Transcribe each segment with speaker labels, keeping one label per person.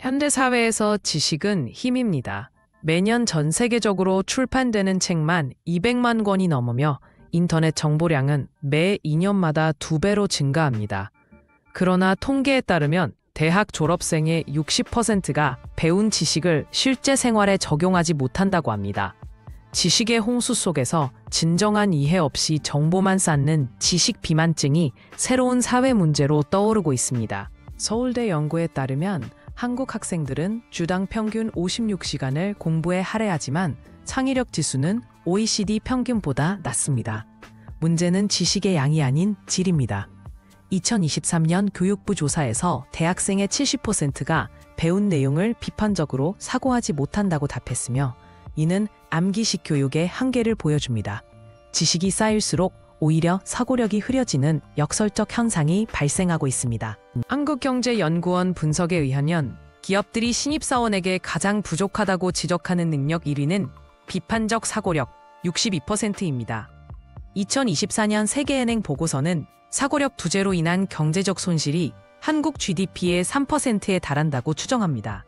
Speaker 1: 현대사회에서 지식은 힘입니다. 매년 전 세계적으로 출판되는 책만 200만 권이 넘으며 인터넷 정보량은 매 2년마다 2배로 증가합니다. 그러나 통계에 따르면 대학 졸업생의 60%가 배운 지식을 실제 생활에 적용하지 못한다고 합니다. 지식의 홍수 속에서 진정한 이해 없이 정보만 쌓는 지식 비만증이 새로운 사회 문제로 떠오르고 있습니다. 서울대 연구에 따르면 한국 학생들은 주당 평균 56시간을 공부에 할애하지만 창의력 지수는 OECD 평균보다 낮습니다. 문제는 지식의 양이 아닌 질입니다. 2023년 교육부 조사에서 대학생의 70%가 배운 내용을 비판적으로 사고하지 못한다고 답했으며 이는 암기식 교육의 한계를 보여줍니다. 지식이 쌓일수록 오히려 사고력이 흐려지는 역설적 현상이 발생하고 있습니다. 한국경제연구원 분석에 의하면 기업들이 신입사원에게 가장 부족하다고 지적하는 능력 1위는 비판적 사고력 62%입니다. 2024년 세계은행 보고서는 사고력 투제로 인한 경제적 손실이 한국 GDP의 3%에 달한다고 추정합니다.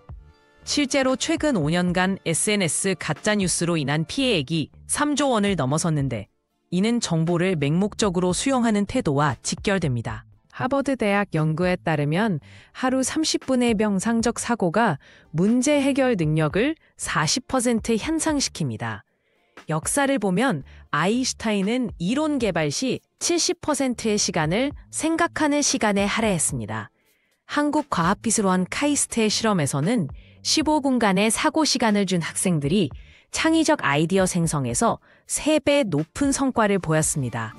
Speaker 1: 실제로 최근 5년간 SNS 가짜뉴스로 인한 피해액이 3조 원을 넘어섰는데 이는 정보를 맹목적으로 수용하는 태도와 직결됩니다. 하버드 대학 연구에 따르면 하루 30분의 명상적 사고가 문제 해결 능력을 40% 향상시킵니다. 역사를 보면 아인슈타인은 이론 개발 시 70%의 시간을 생각하는 시간에 할애했습니다. 한국과학기술원 카이스트의 실험에서는 15분간의 사고 시간을 준 학생들이 창의적 아이디어 생성에서 3배 높은 성과를 보였습니다.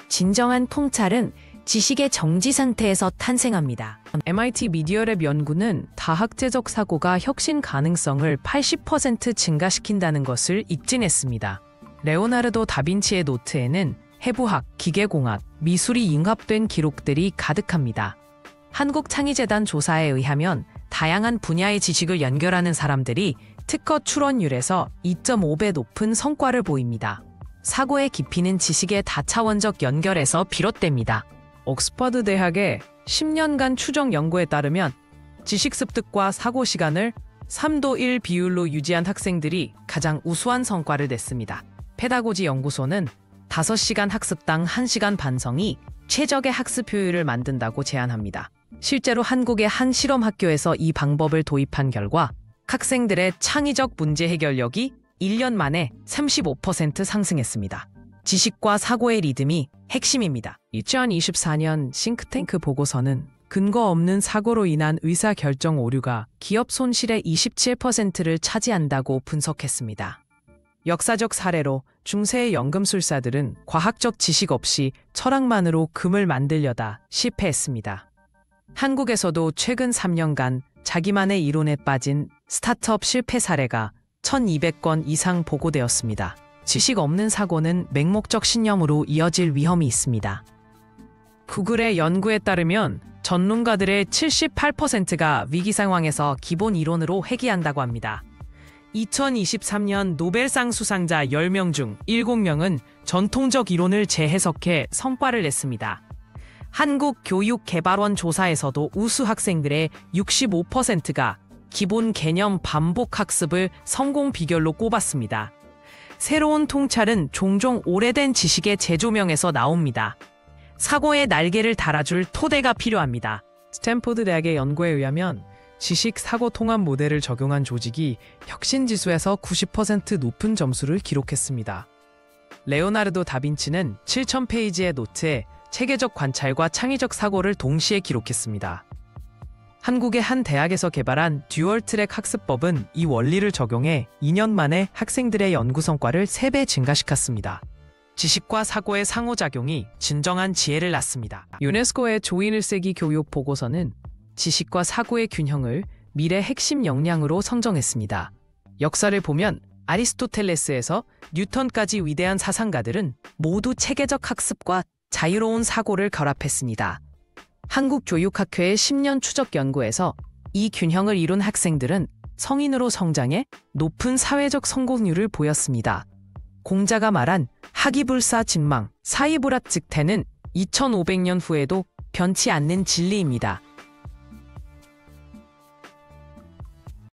Speaker 1: 진정한 통찰은 지식의 정지 상태에서 탄생합니다. MIT 미디어랩 연구는 다학제적 사고가 혁신 가능성을 80% 증가시킨다는 것을 입증했습니다. 레오나르도 다빈치의 노트에는 해부학, 기계공학, 미술이 융합된 기록들이 가득합니다. 한국창의재단 조사에 의하면 다양한 분야의 지식을 연결하는 사람들이 특허 출원율에서 2.5배 높은 성과를 보입니다. 사고의 깊이는 지식의 다차원적 연결에서 비롯됩니다. 옥스퍼드 대학의 10년간 추정 연구에 따르면 지식 습득과 사고 시간을 3도 1 비율로 유지한 학생들이 가장 우수한 성과를 냈습니다. 페다고지 연구소는 5시간 학습당 1시간 반성이 최적의 학습 효율을 만든다고 제안합니다. 실제로 한국의 한 실험 학교에서 이 방법을 도입한 결과 학생들의 창의적 문제 해결력이 1년 만에 35% 상승했습니다. 지식과 사고의 리듬이 핵심입니다. 2024년 싱크탱크 보고서는 근거 없는 사고로 인한 의사결정 오류가 기업 손실의 27%를 차지한다고 분석했습니다. 역사적 사례로 중세의 연금술사들은 과학적 지식 없이 철학만으로 금을 만들려다 실패했습니다. 한국에서도 최근 3년간 자기만의 이론에 빠진 스타트업 실패 사례가 1200건 이상 보고되었습니다. 지식 없는 사고는 맹목적 신념으로 이어질 위험이 있습니다. 구글의 연구에 따르면 전문가들의 78%가 위기 상황에서 기본 이론으로 회귀한다고 합니다. 2023년 노벨상 수상자 10명 중 7명은 전통적 이론을 재해석해 성과를 냈습니다. 한국교육개발원 조사에서도 우수 학생들의 65%가 기본 개념 반복 학습을 성공 비결로 꼽았습니다. 새로운 통찰은 종종 오래된 지식의 재조명에서 나옵니다. 사고의 날개를 달아줄 토대가 필요합니다. 스탠포드 대학의 연구에 의하면 지식 사고 통합 모델을 적용한 조직이 혁신 지수에서 90% 높은 점수를 기록했습니다. 레오나르도 다빈치는 7,000페이지의 노트에 체계적 관찰과 창의적 사고를 동시에 기록했습니다. 한국의 한 대학에서 개발한 듀얼 트랙 학습법은 이 원리를 적용해 2년 만에 학생들의 연구 성과를 3배 증가시켰습니다. 지식과 사고의 상호작용이 진정한 지혜를 낳습니다. 유네스코의 조 21세기 교육 보고서는 지식과 사고의 균형을 미래 핵심 역량으로 선정했습니다. 역사를 보면 아리스토텔레스에서 뉴턴까지 위대한 사상가들은 모두 체계적 학습과 자유로운 사고를 결합했습니다. 한국교육학회의 10년 추적 연구에서 이 균형을 이룬 학생들은 성인으로 성장해 높은 사회적 성공률을 보였습니다. 공자가 말한 학이불사 직망, 사이불합 즉태는 2500년 후에도 변치 않는 진리입니다.